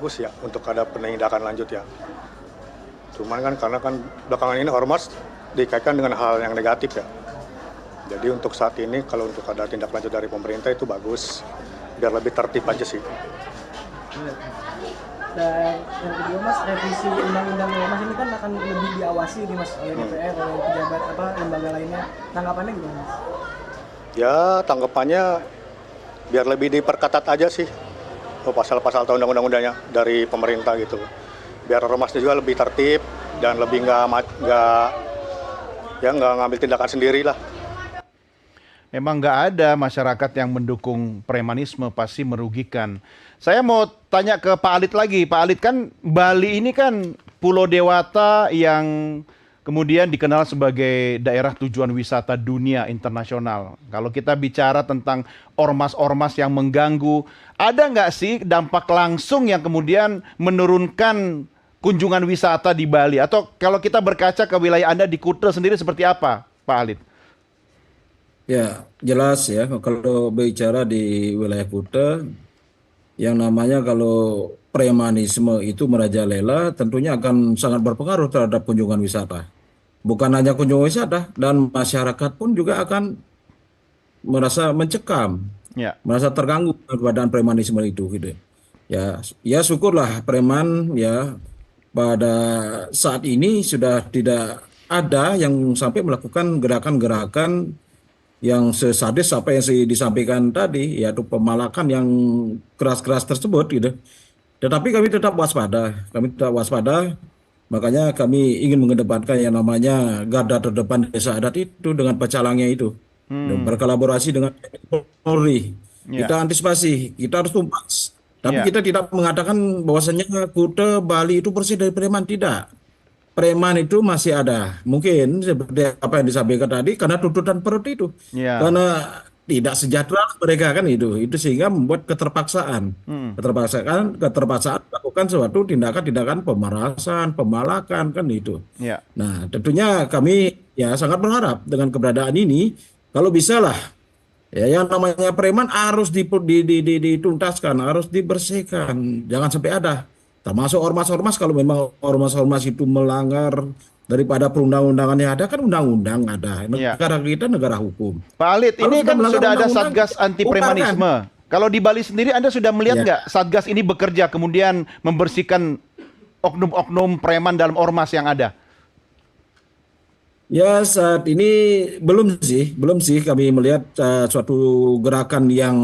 Bagus ya untuk ada penindakan lanjut ya. Cuman kan karena kan belakangan ini ormas dikaitkan dengan hal yang negatif ya. Jadi untuk saat ini kalau untuk ada tindak lanjut dari pemerintah itu bagus, biar lebih tertib aja sih. Dan yang kedua Mas, revisi undang-undang ormas ini kan akan lebih diawasi nih Mas oleh DPR, oleh pejabat lembaga lainnya. Tanggapannya gimana Mas? Ya tanggapannya biar lebih diperketat aja sih pasal-pasal atau undang-undangnya dari pemerintah gitu. Biar ormasnya juga lebih tertib dan lebih nggak ngambil tindakan sendiri lah. Memang nggak ada masyarakat yang mendukung premanisme, pasti merugikan. Saya mau tanya ke Pak Alit lagi. Pak Alit, kan Bali ini kan pulau dewata yang kemudian dikenal sebagai daerah tujuan wisata dunia internasional. Kalau kita bicara tentang ormas-ormas yang mengganggu, ada nggak sih dampak langsung yang kemudian menurunkan kunjungan wisata di Bali? Atau kalau kita berkaca ke wilayah Anda di Kuta sendiri seperti apa, Pak Alit? Ya, jelas ya. Kalau bicara di wilayah Kuta, yang namanya kalau premanisme itu merajalela, tentunya akan sangat berpengaruh terhadap kunjungan wisata. Bukan hanya kunjungan wisata, dan masyarakat pun juga akan merasa mencekam, Ya. merasa terganggu keberadaan premanisme itu, gitu. Ya, ya syukurlah preman ya pada saat ini sudah tidak ada yang sampai melakukan gerakan-gerakan yang sesadis apa yang disampaikan tadi, yaitu pemalakan yang keras-keras tersebut gitu. Tetapi kami tetap waspada, makanya kami ingin mengedepankan yang namanya garda terdepan desa adat itu dengan pecalangnya itu. Dan berkolaborasi dengan Polri. Ya. Kita antisipasi, kita harus tumpas. Tapi Ya. kita tidak mengatakan bahwasanya Kuta, Bali itu bersih dari preman, tidak. Preman itu masih ada. Mungkin seperti apa yang disampaikan tadi karena tuntutan perut itu. Ya. Karena tidak sejahtera mereka kan itu sehingga membuat keterpaksaan. Keterpaksaan melakukan suatu tindakan-tindakan pemerasan, pemalakan kan itu. Ya. Nah, tentunya kami ya sangat berharap dengan keberadaan ini kalau bisa lah ya yang namanya preman harus dituntaskan, harus dibersihkan, jangan sampai ada. Termasuk ormas-ormas, kalau memang ormas-ormas itu melanggar daripada perundang-undangan yang ada, kan undang-undang ada. Iya. Negara kita negara hukum. Pak Alit, Kalau ini sudah kan melanggar sudah ada undang-undang, Satgas anti premanisme. bubarkan. Kalau di Bali sendiri Anda sudah melihat Iya. nggak Satgas ini bekerja kemudian membersihkan oknum-oknum preman dalam ormas yang ada? Ya saat ini belum sih kami melihat suatu gerakan yang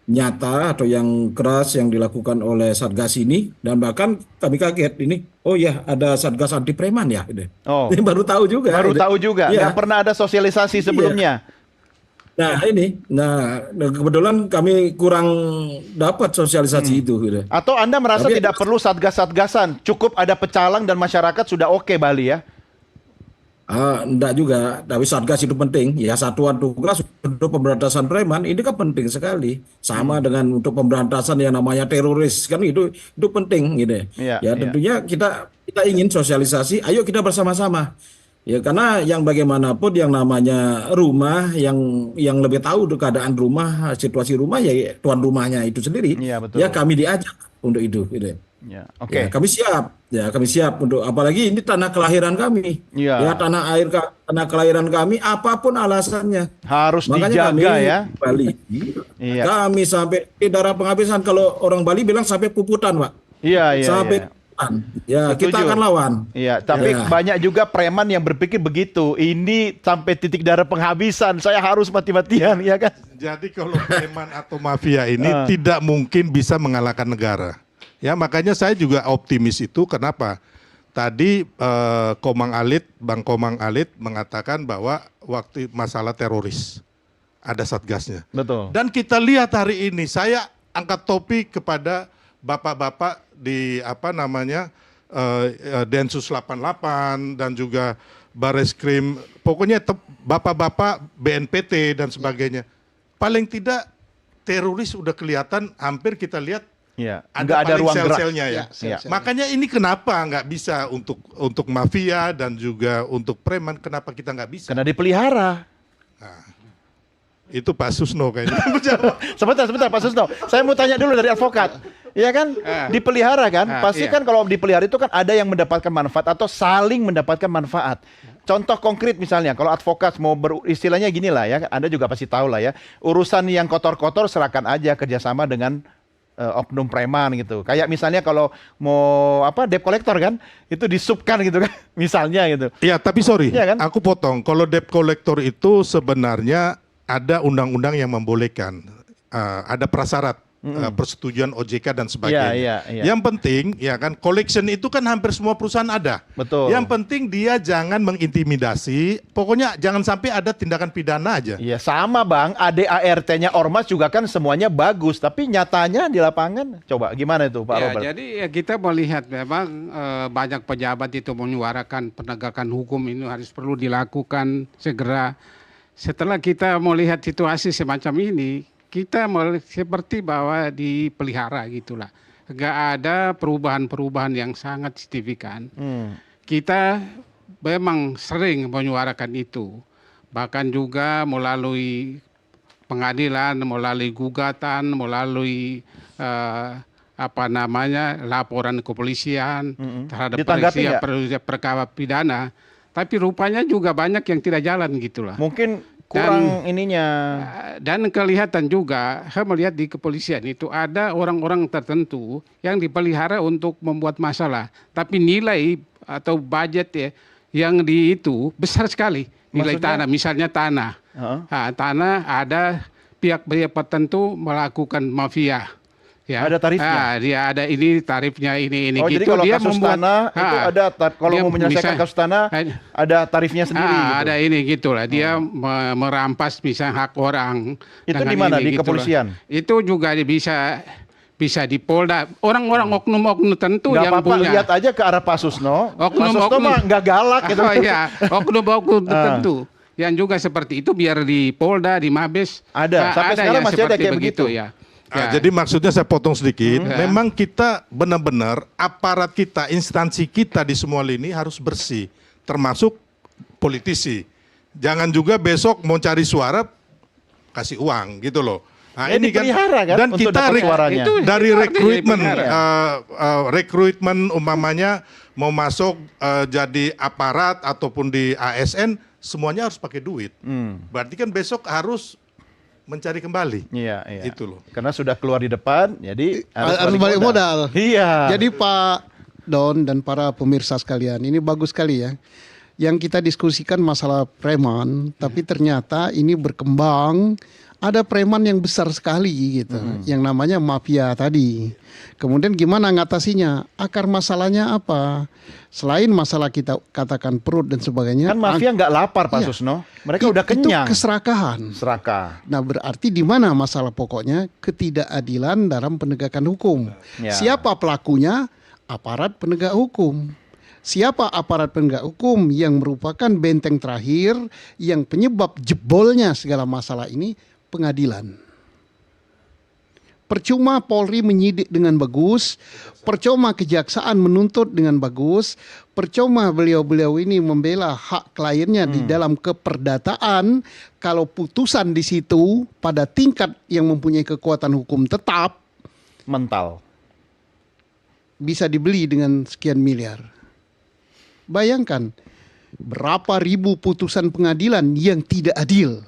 nyata atau yang keras yang dilakukan oleh Satgas ini, dan bahkan kami kaget ini, oh ya ada Satgas anti preman ya, gitu. Oh. Ini baru tahu juga. Baru gitu. tahu juga, Iya. nggak pernah ada sosialisasi sebelumnya. Nah kebetulan kami kurang dapat sosialisasi itu, gitu. Atau Anda merasa Tapi- tidak perlu satgas-satgasan, cukup ada pecalang dan masyarakat sudah oke Bali ya? Enggak juga, tapi Satgas itu penting. Ya, satuan tugas untuk pemberantasan preman ini kan penting sekali. Sama dengan untuk pemberantasan yang namanya teroris kan itu penting gitu. Iya, Ya iya. tentunya kita ingin sosialisasi. Ayo kita bersama-sama. Ya karena yang bagaimanapun yang namanya rumah yang lebih tahu keadaan rumah, situasi rumah ya tuan rumahnya itu sendiri. Iya, betul. Ya kami diajak untuk itu. Gitu. Ya, Ya, oke. kami siap untuk apalagi ini tanah kelahiran kami. Iya. Ya, tanah kelahiran kami apapun alasannya. Harus Makanya dijaga kami ya. Bali. Iya. Kami sampai di darah penghabisan, kalau orang Bali bilang sampai puputan, Pak. Iya, iya, Sampai iya. puputan. Ya, kita Setuju. akan lawan. Iya, tapi Ya. banyak juga preman yang berpikir begitu. Ini sampai titik darah penghabisan, saya harus mati-matian, ya kan? Jadi kalau preman atau mafia ini tidak mungkin bisa mengalahkan negara. Ya, makanya saya juga optimis itu. Kenapa? Tadi Bang Komang Alit mengatakan bahwa waktu masalah teroris ada satgasnya. Betul. Dan kita lihat hari ini, saya angkat topi kepada bapak-bapak di Densus 88 dan juga Bareskrim, pokoknya bapak-bapak BNPT dan sebagainya. Paling tidak teroris udah kelihatan, hampir kita lihat Iya, nggak ada paling ruang gerak. sel-selnya ya. Iya. Makanya ini kenapa nggak bisa untuk mafia dan juga untuk preman, kenapa kita nggak bisa? Karena dipelihara. Itu Pak Susno kayaknya. Sebentar Pak Susno. Saya mau tanya dulu dari advokat. Iya kan? Dipelihara kan? Pasti iya. kan kalau dipelihara itu kan ada yang mendapatkan manfaat atau saling mendapatkan manfaat. Contoh konkret misalnya, kalau advokat mau istilahnya gini lah ya, Anda juga pasti tahu lah ya, urusan yang kotor-kotor serahkan aja kerjasama dengan oknum preman gitu. Kayak misalnya kalau mau debt collector kan, itu disubkan gitu kan, misalnya gitu. Iya, tapi sorry, Iya kan? aku potong. Kalau debt collector itu sebenarnya ada undang-undang yang membolehkan, ada prasyarat. Persetujuan OJK dan sebagainya. Iya. Yang penting ya kan collection itu kan hampir semua perusahaan ada. Betul. Yang penting dia jangan mengintimidasi, pokoknya jangan sampai ada tindakan pidana aja. Iya sama Bang, ADART-nya Ormas juga kan semuanya bagus, tapi nyatanya di lapangan, coba gimana itu Pak Ya, Robert? jadi ya kita melihat memang banyak pejabat itu menyuarakan penegakan hukum ini harus perlu dilakukan segera. Setelah kita melihat situasi semacam ini, kita seperti bahwa dipelihara gitulah. Nggak ada perubahan-perubahan yang sangat signifikan. Kita memang sering menyuarakan itu. Bahkan juga melalui pengadilan, melalui gugatan, melalui laporan kepolisian terhadap Ditanggapi perkara pidana. Tapi rupanya juga banyak yang tidak jalan gitulah. Mungkin kurang ininya. Dan kelihatan juga, saya melihat di kepolisian itu ada orang-orang tertentu yang dipelihara untuk membuat masalah. Tapi nilai atau budget ya yang itu besar sekali. Nilai Maksudnya? tanah, misalnya tanah. Tanah ada pihak-pihak tertentu melakukan mafia. Ya. Ada tarifnya? Dia ada ini tarifnya ini Oh gitu. jadi kalau dia kasus tanah itu ada kalau dia mau menyelesaikan kasus tanah ada tarifnya sendiri gitu. Ada ini gitulah. Dia merampas misalnya hak orang. Itu dengan di mana? ini, Di gitulah. kepolisian? Itu juga bisa di Polda. Orang-orang oknum-oknum tentu Nggak yang apa-apa, punya. lihat aja ke arah Pak Susno. Pak Oknum-oknum. Susno mah nggak galak gitu. Oh iya, oknum-oknum tertentu. Yang juga seperti itu biar di Polda, di Mabes. Ada. Sampai sekarang yang masih ada seperti kayak begitu. ya. Jadi maksudnya saya potong sedikit, memang kita benar-benar aparat kita, instansi kita di semua lini harus bersih, termasuk politisi. Jangan juga besok mau cari suara kasih uang gitu loh. Nah, Ya, dipelihara kan dan untuk kita dapat suaranya. Itu dari artinya rekrutmen, dipelihara. rekrutmen umpamanya mau masuk jadi aparat ataupun di ASN, semuanya harus pakai duit. Berarti kan besok harus mencari kembali. Iya. Itu loh. Karena sudah keluar di depan, jadi harus balik modal. Iya. Jadi Pak Don dan para pemirsa sekalian, ini bagus sekali ya. Yang kita diskusikan masalah preman, tapi ternyata ini berkembang. Ada preman yang besar sekali gitu, yang namanya mafia tadi. Kemudian gimana ngatasinya? Akar masalahnya apa? Selain masalah kita katakan perut dan sebagainya. Kan mafia nggak lapar Pak Iya. Susno. Mereka udah kenyang. Itu keserakahan. Serakah. Nah berarti di mana masalah pokoknya? Ketidakadilan dalam penegakan hukum. Ya. Siapa pelakunya? Aparat penegak hukum. Siapa aparat penegak hukum yang merupakan benteng terakhir yang penyebab jebolnya segala masalah ini? Pengadilan. Percuma Polri menyidik dengan bagus, percuma kejaksaan menuntut dengan bagus, percuma beliau-beliau ini membela hak kliennya di dalam keperdataan, kalau putusan di situ pada tingkat yang mempunyai kekuatan hukum tetap Mental. bisa dibeli dengan sekian miliar. Bayangkan berapa ribu putusan pengadilan yang tidak adil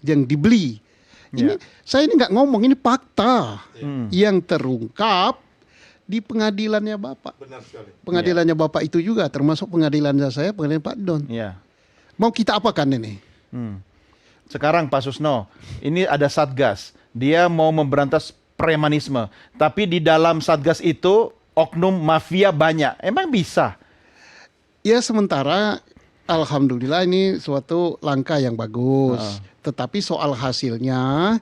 yang dibeli. Ini saya ini nggak ngomong, ini fakta yang terungkap di pengadilannya Bapak. Benar sekali. Pengadilannya Bapak itu juga termasuk pengadilannya saya, pengadilan Pak Don. Iya. Mau kita apakan ini? Sekarang Pak Susno, ini ada Satgas. Dia mau memberantas premanisme. Tapi di dalam Satgas itu oknum mafia banyak. Emang bisa? Ya sementara alhamdulillah ini suatu langkah yang bagus. Tetapi soal hasilnya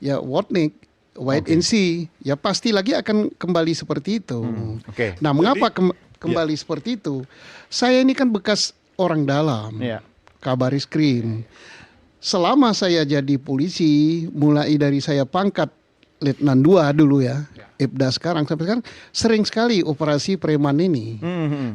ya wait and see. Ya pasti lagi akan kembali seperti itu. Oke. Nah, mengapa kembali seperti itu? Saya ini kan bekas orang dalam. Iya. Kabaris-Krim. Selama saya jadi polisi, mulai dari saya pangkat Letnan 2 dulu ya. Ibda sekarang sampai sekarang sering sekali operasi preman ini.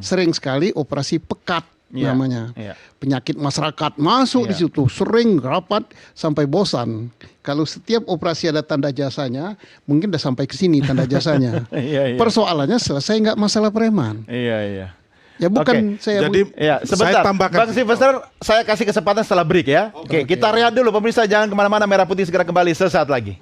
Sering sekali operasi pekat. Iya, namanya. iya. Penyakit masyarakat masuk di Iya. situ, sering rapat sampai bosan. Kalau setiap operasi ada tanda jasanya, mungkin udah sampai ke sini tanda jasanya. Iya, iya. Persoalannya selesai nggak masalah preman? Iya, iya. Ya bukan Oke, saya Jadi Ya, sebentar. saya tambahkan Bang Sylvester, saya kasih kesempatan setelah break ya. Oke, kita rehat dulu pemirsa, jangan kemana-mana. Merah Putih segera kembali sesaat lagi.